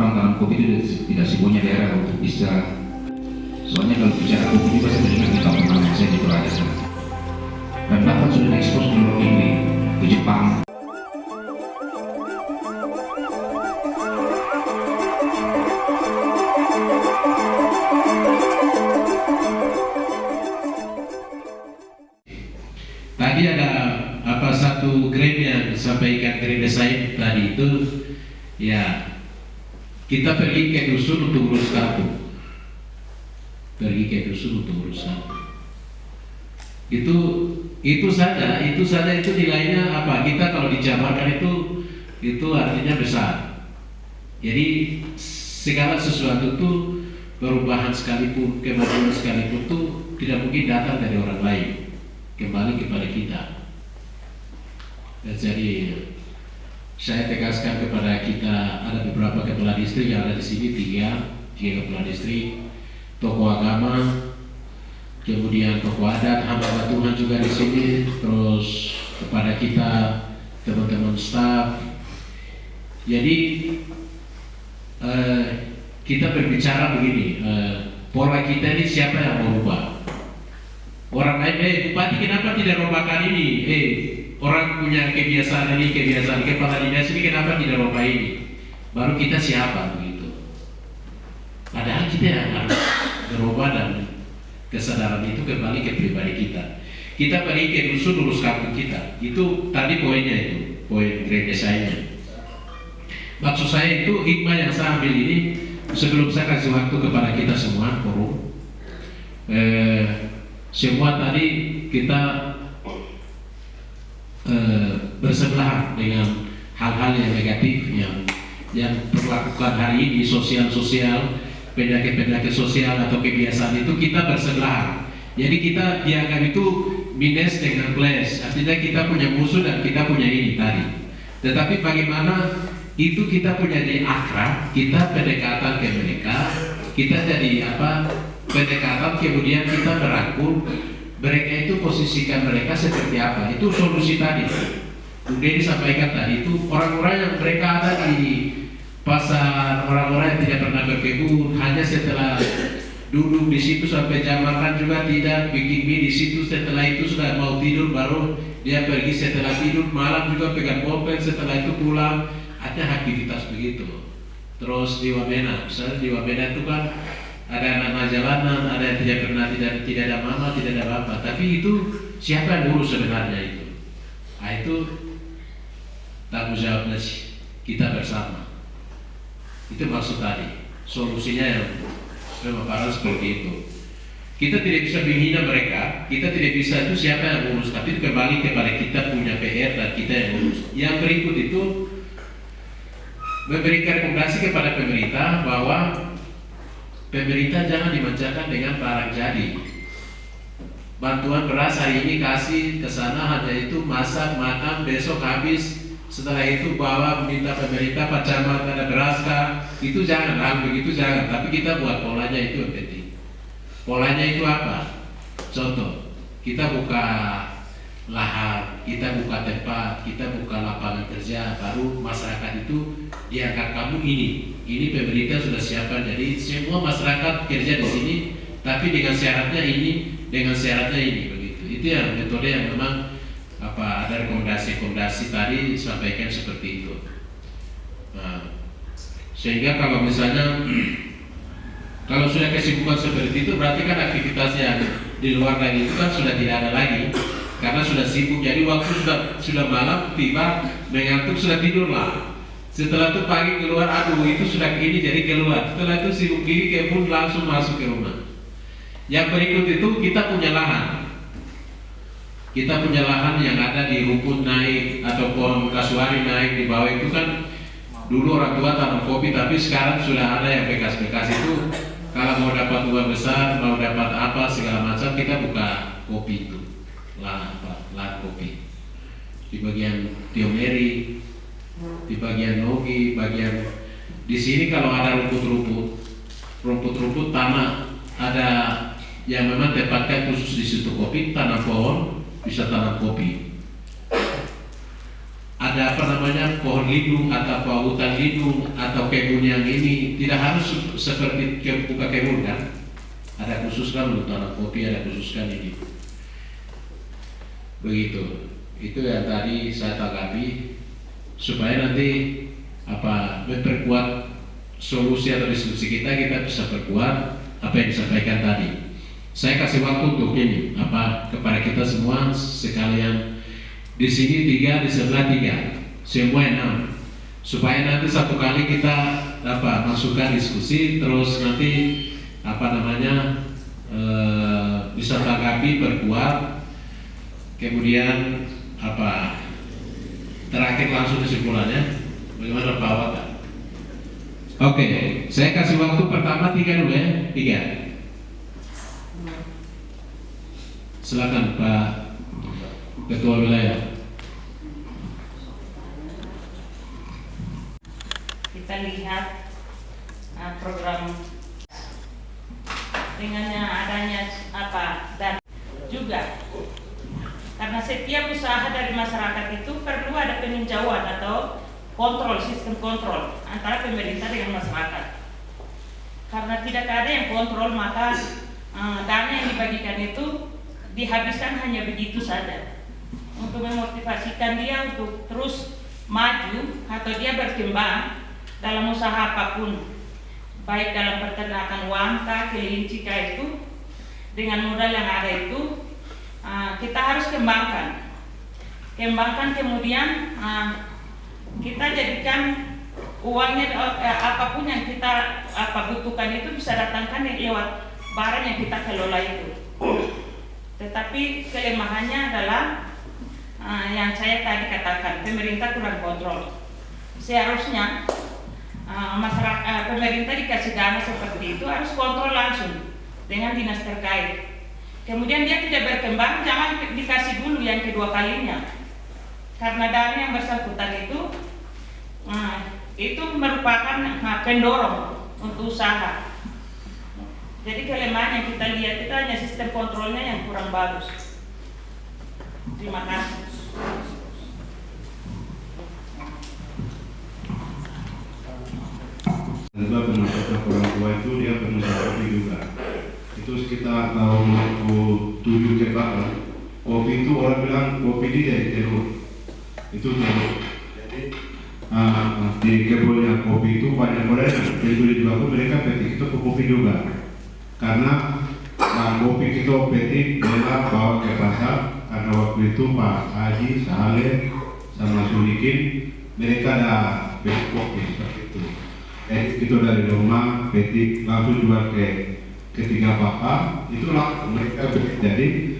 orang tanam kopi itu tidak semuanya daerah untuk bisa. Soalnya kalau bicara kopi juga saya dengar di kampung saya di Toraja. Dan bahkan sudah diekspos ke luar negeri, ke Jepang. Tadi ada satu grade yang disampaikan grade saya tadi itu, ya kita pergi ke dusun untuk urus kampung. Pergi ke dusun untuk urus kampung. Itu saja itu nilainya apa? Kita kalau dijabarkan itu artinya besar. Jadi segala sesuatu itu perubahan sekalipun, kemajuan sekalipun itu tidak mungkin datang dari orang lain, kembali kepada kita. Dan jadi saya tegaskan kepada kita, ada beberapa kepala distrik yang ada di sini, tiga kepala distrik, tokoh agama, kemudian tokoh adat, hamba Tuhan juga di sini, terus kepada kita teman-teman staf. Jadi kita berbicara begini, pola kita ini siapa yang mau ubah? Orang lain, bupati kenapa tidak rombakkan ini? Orang punya kebiasaan ini, kebiasaan kepala dinas ini kenapa tidak rombak ini? Baru kita siapa begitu? Padahal kita yang harus berubah dan kesadaran itu kembali ke pribadi kita. Kita pergi ke dusun urus kampung kita. Itu tadi poinnya itu, poin grade saya. Maksud saya itu hikmah yang saya ambil ini sebelum saya kasih waktu kepada kita semua forum. Semua tadi kita bersebelahan dengan hal-hal yang negatif yang perlakukan hari ini, sosial, penyakit sosial atau kebiasaan itu kita bersebelahan. Jadi kita dianggap itu minus dengan plus, artinya kita punya musuh dan kita punya ini tadi. Tetapi bagaimana itu kita punya di akrab, kita pendekatan ke mereka, kita jadi pendekatan, kemudian kita merangkul mereka itu, posisikan mereka seperti apa, itu solusi tadi. Kemudian disampaikan tadi itu orang-orang yang mereka ada di pasar, orang-orang yang tidak pernah berkebun, hanya setelah duduk di situ sampai jam makan juga tidak, bikin mie di situ, setelah itu sudah mau tidur baru dia pergi, setelah tidur malam juga pegang pulpen, setelah itu pulang, ada aktivitas begitu. Terus di Wamena, misalnya di Wamena itu kan ada anak-anak jalanan, ada yang tidak ada mama, tidak ada bapak, tapi itu siapa yang ngurus sebenarnya itu? Nah, itu tanggung jawabnya kita bersama. Itu maksud tadi, solusinya yang memang seperti itu. Kita tidak bisa menghina mereka, kita tidak bisa itu siapa yang ngurus, tapi kembali kepada kita punya PR dan kita yang ngurus. Yang berikut itu memberikan rekomendasi kepada pemerintah bahwa pemerintah jangan dimanjakan dengan barang jadi. Bantuan beras hari ini kasih ke sana hanya itu masak, makan, besok habis. Setelah itu bawa minta pemerintah Pak Camat ada beras kah? Itu jangan, hal begitu jangan. Tapi kita buat polanya itu yang penting. Polanya itu apa? Contoh, kita buka lahan, kita buka tempat, kita buka lapangan kerja, baru masyarakat itu diangkat kamu ini pemerintah sudah siapkan, jadi semua masyarakat kerja di sini, tapi dengan syaratnya ini, begitu. Itu yang metode yang memang ada rekomendasi tadi disampaikan seperti itu. Nah, sehingga kalau misalnya kalau sudah kesibukan seperti itu, berarti kan aktivitas yang di luar dari itu kan sudah tidak ada lagi. Karena sudah sibuk, jadi waktu sudah malam tiba mengantuk sudah tidur lah. Setelah itu pagi keluar, aduh itu sudah ini jadi keluar. Setelah itu sibuk diri kebun langsung masuk ke rumah. Yang berikut itu kita punya lahan. Kita punya lahan yang ada di rumput naik atau pohon kasuari naik di bawah itu kan dulu orang tua tanam kopi, tapi sekarang sudah ada yang bekas-bekas itu. Kalau mau dapat uang besar, mau dapat apa segala macam kita buka kopi itu. Lahan kopi di bagian Tiomeri, di bagian Nogi, bagian di sini kalau ada rumput tanah ada yang memang tempatkan khusus di situ kopi, tanam pohon bisa tanam kopi. ada apa namanya pohon lindung atau hutan lindung atau kebun yang ini tidak harus seperti buka kebun kan, ada khusus kan untuk tanam kopi, ada khusus kan ini begitu. Itu yang tadi saya tanggapi supaya nanti apa memperkuat solusi atau diskusi kita bisa perkuat apa yang disampaikan tadi. Saya kasih waktu untuk ini apa kepada kita semua sekalian, di sini 3, di sebelah 3, semua 6, supaya nanti satu kali kita apa masukkan diskusi terus nanti apa namanya bisa tanggapi perkuat, kemudian apa terakhir langsung kesimpulannya bagaimana Pak Wata. Oke, saya kasih waktu pertama 3 dulu ya, 3. Silakan Pak Ketua Wilayah. Kita lihat program dengan adanya apa dan juga karena setiap usaha dari masyarakat itu perlu ada peninjauan atau kontrol, sistem kontrol antara pemerintah dengan masyarakat. Karena tidak ada yang kontrol, maka dana yang dibagikan itu dihabiskan hanya begitu saja. Untuk memotivasikan dia untuk terus maju atau dia berkembang dalam usaha apapun, baik dalam peternakan wangka, kelinci itu, dengan modal yang ada itu kita harus kembangkan kemudian kita jadikan uangnya apapun yang kita butuhkan itu bisa datangkan lewat barang yang kita kelola itu. Tetapi kelemahannya adalah yang saya tadi katakan, pemerintah kurang kontrol. Seharusnya masyarakat pemerintah dikasih dana seperti itu harus kontrol langsung dengan dinas terkait. Kemudian dia tidak berkembang, jangan dikasih dulu yang kedua kalinya. Karena dana yang bersangkutan itu merupakan pendorong untuk usaha. Jadi kelemahan yang kita lihat itu hanya sistem kontrolnya yang kurang bagus. Terima kasih. Juga pemasok orang tua itu dia pengusaha kopi juga. Itu sekitar tahun 2007 ke belakang. Kopi itu orang bilang kopi ini dari telur. Itu telur. Jadi di kebunnya kopi itu banyak orang yang juga mereka petik itu ke kopi juga. Karena kopi kita petik mereka bawa ke pasar. Karena waktu itu Pak Haji, Saleh, sama Sulikin mereka ada petik kopi seperti itu. Itu dari rumah petik langsung jual ke ketiga bapak, itulah mereka jadi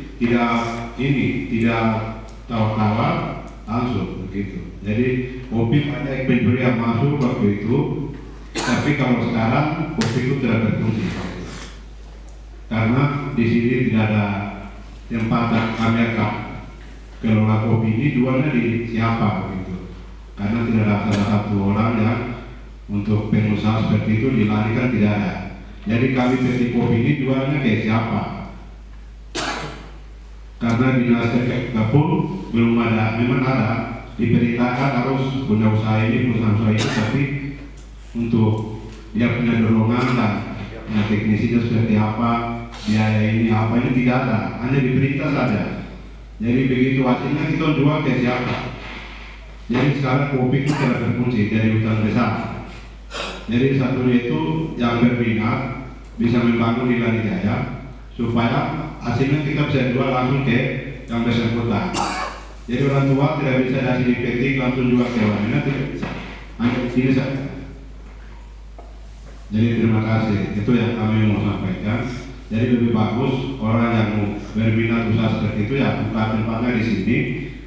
tidak tawar-tawar langsung begitu. Jadi kopi banyak penjuri yang masuk waktu itu, tapi kalau sekarang kopi itu tidak berfungsi karena di sini tidak ada tempat yang kami akan kelola kopi ini jualnya di siapa begitu, karena tidak ada salah satu orang yang untuk pengusaha seperti itu dilarikan, tidak ada. Jadi kami petik kopi ini jualnya ke siapa? Karena dinas terkait pun belum ada, memang ada diberitakan harus punya usaha ini, perusahaan usaha ini, tapi untuk dia punya dorongan dan punya teknisinya seperti apa, biaya ini apa ini tidak ada, hanya diberita saja. Jadi begitu hasilnya kita jual ke siapa? Jadi sekarang kopi itu tidak berfungsi, jadi hutan besar. Jadi satunya itu yang berminat bisa membangun di Lari Jaya supaya hasilnya kita bisa jual langsung ke yang bersangkutan. Jadi orang tua tidak bisa dari dipetik langsung jual ke orang, tidak bisa. Hanya di sini saja. Jadi terima kasih, itu yang kami mau sampaikan. Jadi lebih bagus orang yang berminat usaha seperti itu ya buka tempatnya di sini,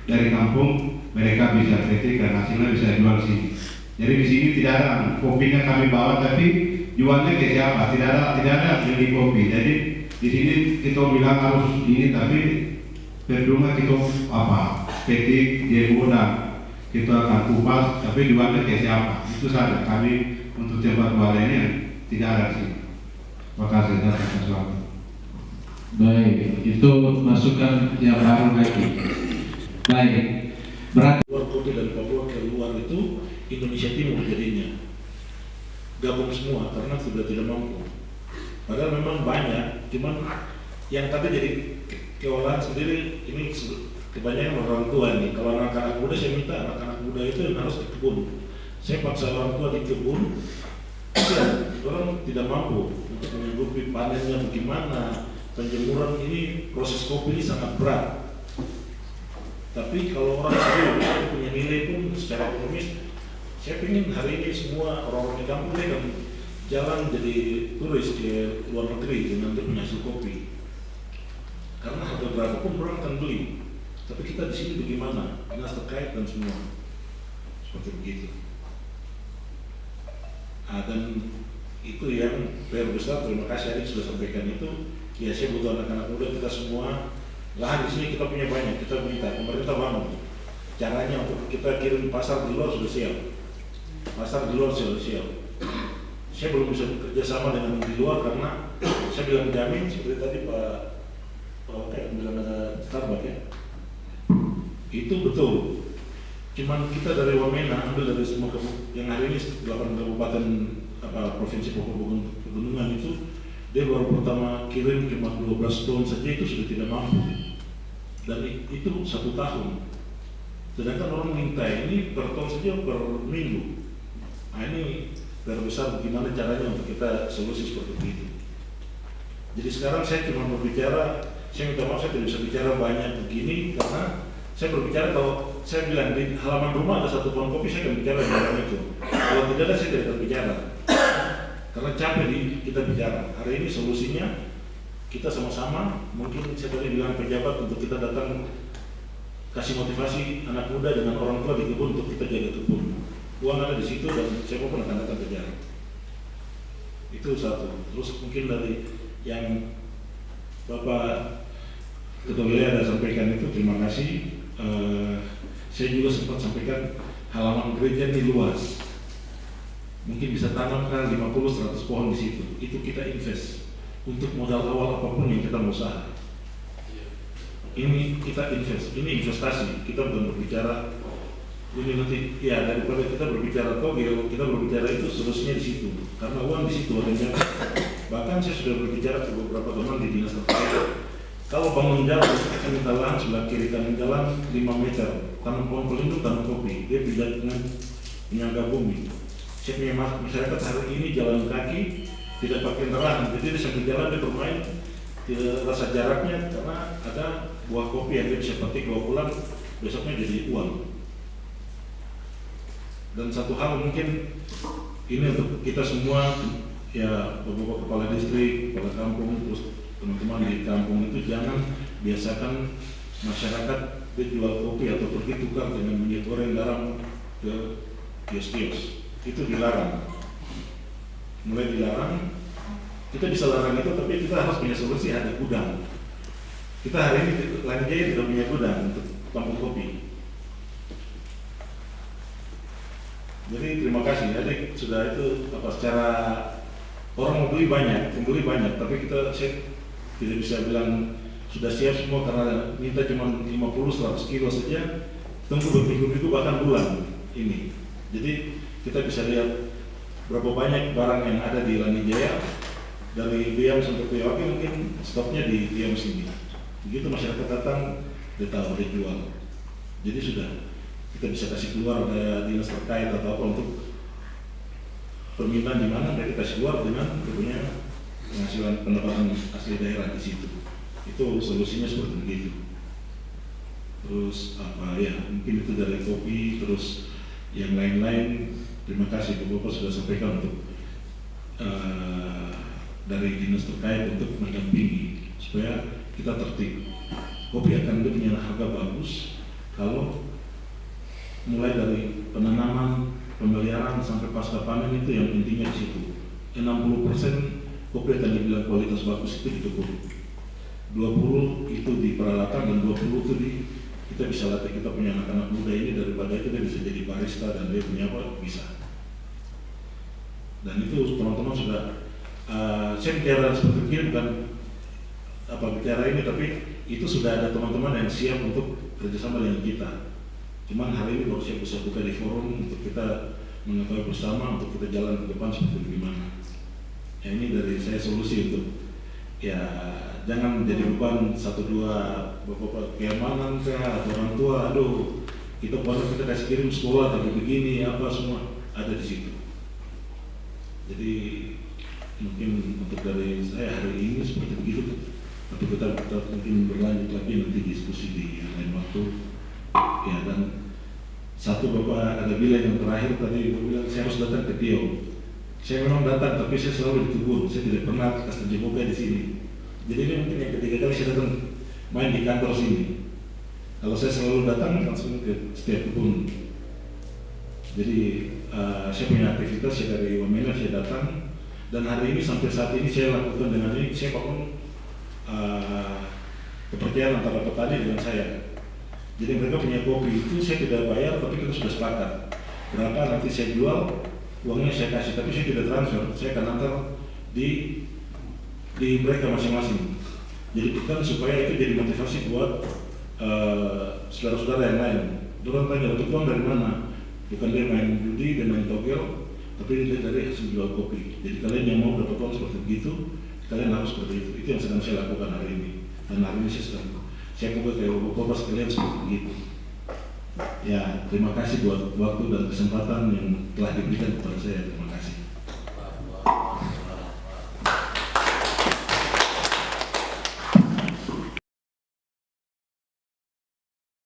dari kampung mereka bisa petik dan hasilnya bisa jual di sini. Jadi di sini tidak ada kopinya kami bawa, tapi jualnya ke siapa? Tidak ada beli kopi. Jadi di sini kita bilang harus ini, tapi berdua kita petik jemur dan kita akan kupas, tapi jualnya ke siapa? Itu saja kami untuk tempat jual ini tidak ada sih. Terima kasih atas waktu. Baik, itu masukan yang baru lagi. Baik, berarti kopi dari Papua Indonesia Timur jadinya gabung semua karena sudah tidak mampu. Padahal memang banyak, cuman yang tadi jadi kewalahan sendiri ini kebanyakan orang tua nih. Kalau anak-anak muda, saya minta anak-anak muda itu yang harus di kebun. Saya paksa orang tua di kebun, orang tidak mampu untuk menyanggupi panennya bagaimana, penjemuran ini, proses kopi ini sangat berat. Tapi kalau orang serius punya nilai pun secara ekonomis, saya ingin hari ini semua orang-orang di kampung dia kan jalan jadi turis ke luar negeri dengan untuk menghasil kopi. Karena harga berapa pun orang akan beli. Tapi kita di sini bagaimana? Dinas terkait dan semua seperti begitu. Dan itu yang PR besar. Terima kasih Adik sudah sampaikan itu. Ya, saya butuh anak-anak muda kita semua. Lahan di sini kita punya banyak. Kita minta pemerintah bangun. Caranya untuk kita kirim pasar di luar sudah siap. Pasar di luar sudah siap. Saya belum bisa bekerja sama dengan di luar karena saya bilang jamin seperti tadi Pak bilang ada Starbucks ya. Itu betul. Cuman kita dari Wamena ambil dari semua yang hari ini 8 kabupaten provinsi Papua Pegunungan itu, dia baru pertama kirim cuma 12 ton saja itu sudah tidak mampu. Dan itu 1 tahun. Sedangkan orang minta ini per ton saja per minggu. Nah ini terbesar bagaimana caranya untuk kita solusi seperti itu. Jadi sekarang saya cuma berbicara, saya minta maaf saya tidak bisa bicara banyak begini karena saya berbicara kalau saya bilang di halaman rumah ada 1 pohon kopi, saya akan bicara di dalam itu. Kalau tidak ada saya tidak akan bicara. Karena capek kita bicara. Hari ini solusinya kita sama-sama, mungkin saya tadi bilang pejabat untuk kita datang kasih motivasi anak muda dengan orang tua di kebun untuk kita jaga kebun. Uang ada di situ dan siapapun akan datang ke jalan. Itu satu. Terus mungkin dari yang Bapak Ketua Wilayah ada sampaikan itu, terima kasih. Saya juga sempat sampaikan halaman gereja ini luas. Mungkin bisa tanamkan 50-100 pohon di situ. Itu kita invest untuk modal awal apapun yang kita mau usaha. Ini kita invest, ini investasi. Kita bukan berbicara ini nanti ya daripada kita berbicara togel, kita berbicara itu solusinya di situ. Karena uang di situ adanya. Bahkan saya sudah berbicara ke beberapa teman di dinas terkait. Kalau bangun jalan, kita minta lahan sebelah kiri kanan jalan 5 meter, tanam pohon pelindung, tanam kopi. Dia tidak dengan penyangga bumi. Saya punya masyarakat hari ini jalan kaki, tidak pakai nerangan. Jadi di sambil jalan dia bermain, tidak rasa jaraknya karena ada buah kopi yang dia bisa petik bawa pulang, besoknya jadi uang. Dan satu hal mungkin ini untuk kita semua ya beberapa kepala distrik, kepala kampung, terus teman-teman di kampung itu jangan biasakan masyarakat dia jual kopi atau pergi tukar dengan minyak goreng garam ke kios-kios. Itu dilarang. Mulai dilarang, kita bisa larang itu tapi kita harus punya solusi, ada gudang. Kita hari ini Lani Jaya tidak punya gudang untuk tampung kopi. Jadi terima kasih, jadi sudah itu secara orang mau beli banyak, pembeli banyak, tapi saya tidak bisa bilang sudah siap semua karena minta cuma 50-100 kilo saja, tunggu berminggu-minggu bahkan bulan ini. Jadi kita bisa lihat berapa banyak barang yang ada di Lani Jaya, dari Biam sampai Puyawaki mungkin stoknya di Biam sini. Begitu masyarakat datang, dia tahu, dia jual. Jadi sudah kita bisa kasih keluar ada dinas terkait atau apa untuk permintaan di mana mereka kasih keluar dengan punya penghasilan pendapatan asli daerah di situ. Itu solusinya seperti begitu. Terus apa ya, mungkin itu dari kopi, terus yang lain-lain. Terima kasih Bapak sudah sampaikan untuk dari dinas terkait untuk mendampingi supaya kita tertib. Kopi akan punya harga bagus kalau mulai dari penanaman, pemeliharaan sampai pasca panen itu yang intinya di situ. 60% kopi akan dibilang kualitas bagus itu di kebun. 20 itu di peralatan dan 20 itu kita bisa latih kita punya anak-anak muda ini daripada itu dia bisa jadi barista dan dia punya apa bisa. Dan itu teman-teman sudah saya bicara seperti ini bukan bicara ini tapi itu sudah ada teman-teman yang siap untuk kerjasama dengan kita. Cuman hari ini baru saya bisa buka di forum untuk kita mengetahui bersama untuk kita jalan ke depan seperti bagaimana. Ya, ini dari saya solusi untuk ya jangan menjadi beban satu dua bapak keamanan kah atau orang tua. Aduh, kita kasih kirim sekolah tapi begini apa semua ada di situ. Jadi mungkin untuk dari saya hari ini seperti begitu, tapi kita mungkin berlanjut lagi nanti diskusi di lain waktu. Ya, dan satu bapak ada bilang yang terakhir tadi, bilang saya harus datang ke Tio. Saya memang datang, tapi saya selalu ditegur. Saya tidak pernah kasih jemoga di sini. Jadi ini mungkin yang ketiga kali saya datang main di kantor sini. Kalau saya selalu datang langsung ke setiap kebun. Jadi saya punya aktivitas, saya dari Wamena saya datang. Dan hari ini sampai saat ini saya lakukan dengan ini, saya bangun kepercayaan antara petani dengan saya. Jadi mereka punya kopi itu saya tidak bayar, tapi kita sudah sepakat berapa nanti saya jual, uangnya saya kasih, tapi saya tidak transfer, saya akan antar di mereka masing-masing. Jadi kan supaya itu jadi motivasi buat saudara-saudara yang lain. Dorang tanya dapat uang dari mana? Bukan dia main judi, dia main togel, tapi dia dari hasil jual kopi. Jadi kalian yang mau dapat uang seperti begitu, kalian harus seperti itu. Itu yang sedang saya lakukan hari ini. Dan hari ini saya buka kayak bapak sekalian seperti begitu. Ya, terima kasih buat waktu dan kesempatan yang telah diberikan kepada saya. Terima kasih.